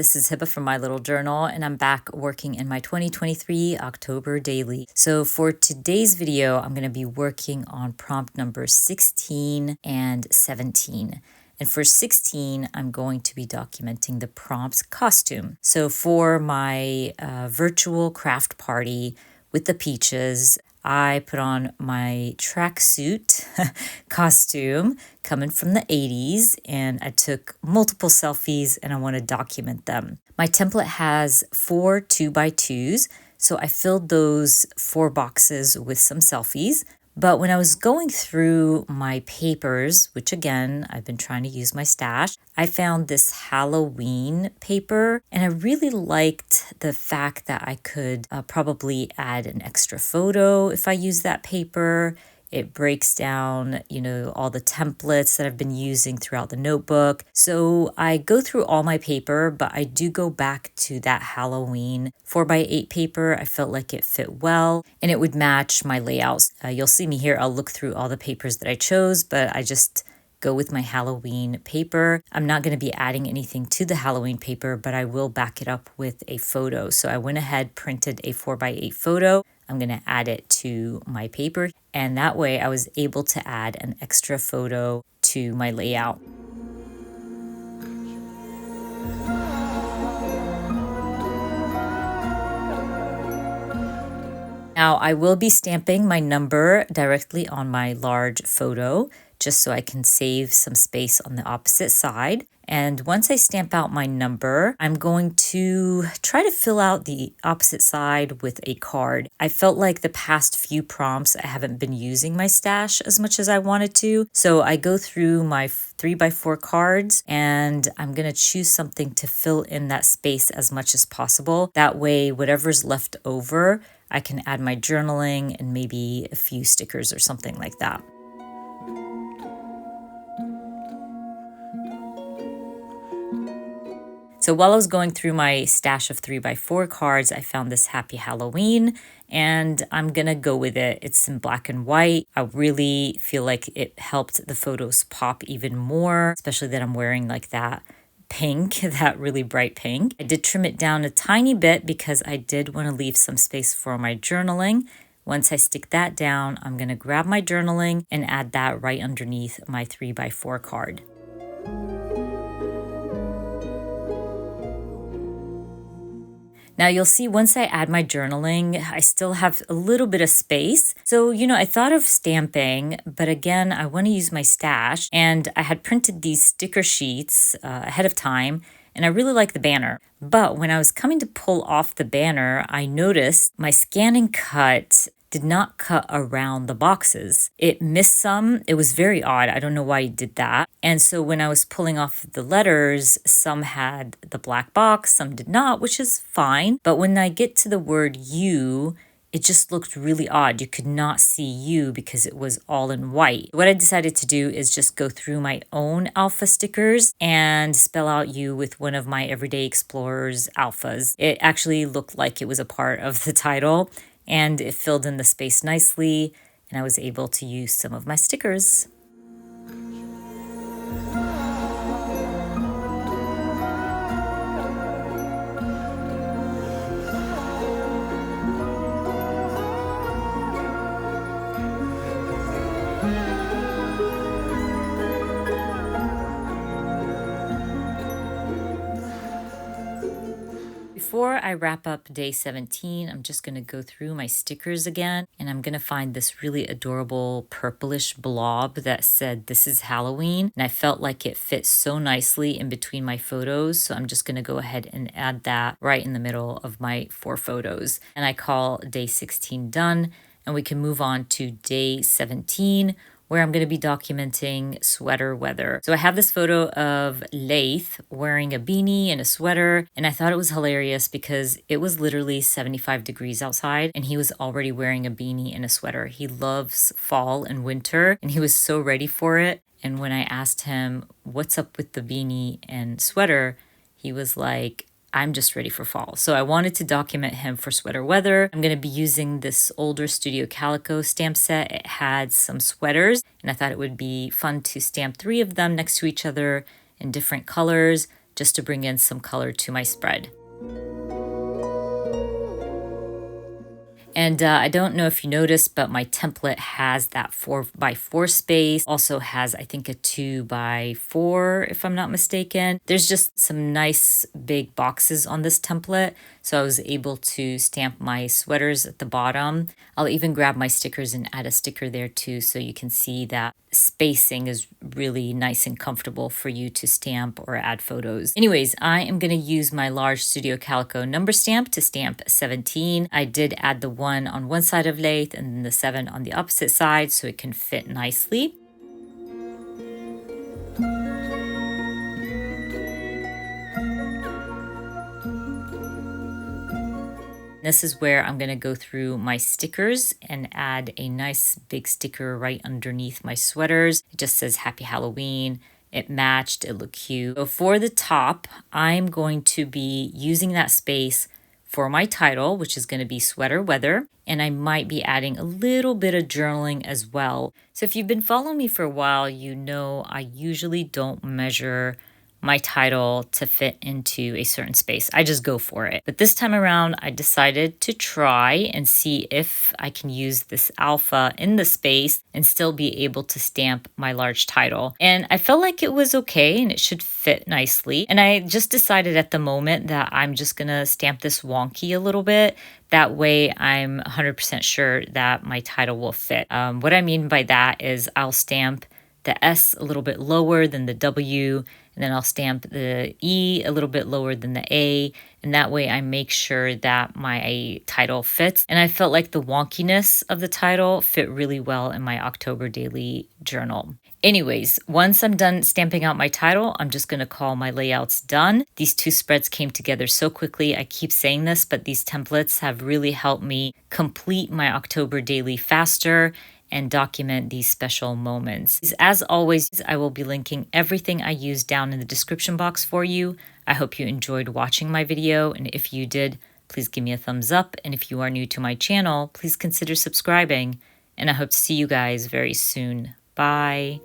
this is Hiba from My Little Journal, and I'm back working in my 2023 October daily. So for today's video, I'm going to be working on prompt number 16 and 17. And for 16, I'm going to be documenting the prompt's costume. So for my virtual craft party with the peaches, I put on my tracksuit costume coming from the 80s, and I took multiple selfies and I want to document them. My template has 4 2x2s, so I filled those 4 boxes with some selfies. But when I was going through my papers, which again, I've been trying to use my stash, I found this Halloween paper, and I really liked the fact that I could probably add an extra photo if I use that paper. It breaks down, all the templates that I've been using throughout the notebook. So I go through all my paper, but I do go back to that Halloween 4x8 paper. I felt like it fit well and it would match my layouts. You'll see me here. I'll look through all the papers that I chose, but I just go with my Halloween paper. I'm not going to be adding anything to the Halloween paper, but I will back it up with a photo. So I went ahead, printed a 4x8 photo. I'm going to add it to my paper, and that way I was able to add an extra photo to my layout. Now I will be stamping my number directly on my large photo, just so I can save some space on the opposite side. And once I stamp out my number, I'm going to try to fill out the opposite side with a card. I felt like the past few prompts, I haven't been using my stash as much as I wanted to. So I go through my 3x4 cards and I'm going to choose something to fill in that space as much as possible. That way, whatever's left over, I can add my journaling and maybe a few stickers or something like that. So while I was going through my stash of 3x4 cards, I found this Happy Halloween, and I'm gonna go with it. It's in black and white. I really feel like it helped the photos pop even more, especially that I'm wearing like that pink, that really bright pink. I did trim it down a tiny bit because I did want to leave some space for my journaling. Once I stick that down, I'm gonna grab my journaling and add that right underneath my 3x4 card. Now you'll see once I add my journaling, I still have a little bit of space. So, I thought of stamping, but again, I want to use my stash, and I had printed these sticker sheets ahead of time, and I really like the banner. But when I was coming to pull off the banner, I noticed my scan and cut did not cut around the boxes. It missed some. It was very odd. I don't know why it did that. And so when I was pulling off the letters, some had the black box, some did not, which is fine. But when I get to the word you, it just looked really odd. You could not see you because it was all in white. What I decided to do is just go through my own alpha stickers and spell out you with one of my Everyday Explorers alphas. It actually looked like it was a part of the title, and it filled in the space nicely, and I was able to use some of my stickers. Before I wrap up day 17, I'm just going to go through my stickers again, and I'm going to find this really adorable purplish blob that said this is Halloween, and I felt like it fit so nicely in between my photos, so I'm just going to go ahead and add that right in the middle of my 4 photos. And I call day 16 done, and we can move on to day 17, where I'm going to be documenting sweater weather. So I have this photo of Laith wearing a beanie and a sweater, and I thought it was hilarious because it was literally 75 degrees outside and he was already wearing a beanie and a sweater. He loves fall and winter and he was so ready for it. And when I asked him, what's up with the beanie and sweater, he was like, I'm just ready for fall. So I wanted to document him for sweater weather. I'm going to be using this older Studio Calico stamp set. It had some sweaters, and I thought it would be fun to stamp 3 of them next to each other in different colors, just to bring in some color to my spread. And I don't know if you noticed, but my template has that 4x4 space, also has, I think, a 2x4, if I'm not mistaken. There's just some nice big boxes on this template, so I was able to stamp my sweaters at the bottom. I'll even grab my stickers and add a sticker there too, so you can see that spacing is really nice and comfortable for you to stamp or add photos. Anyways, I am going to use my large Studio Calico number stamp to stamp 17. I did add the 1 on one side of lathe and then the 7 on the opposite side so it can fit nicely. This is where I'm going to go through my stickers and add a nice big sticker right underneath my sweaters. It just says Happy Halloween. It matched, it looked cute. So for the top, I'm going to be using that space for my title, which is going to be Sweater Weather, and I might be adding a little bit of journaling as well. So if you've been following me for a while, you know I usually don't measure my title to fit into a certain space. I just go for it. But this time around, I decided to try and see if I can use this alpha in the space and still be able to stamp my large title. And I felt like it was okay and it should fit nicely. And I just decided at the moment that I'm just gonna stamp this wonky a little bit. That way I'm 100% sure that my title will fit. What I mean by that is I'll stamp the S a little bit lower than the W, and then I'll stamp the E a little bit lower than the A, and that way I make sure that my title fits. And I felt like the wonkiness of the title fit really well in my October daily journal. Anyways, once I'm done stamping out my title, I'm just going to call my layouts done. These two spreads came together so quickly. I keep saying this, but these templates have really helped me complete my October daily faster and document these special moments. As always, I will be linking everything I use down in the description box for you. I hope you enjoyed watching my video, and if you did, please give me a thumbs up. And if you are new to my channel, please consider subscribing, and I hope to see you guys very soon. Bye.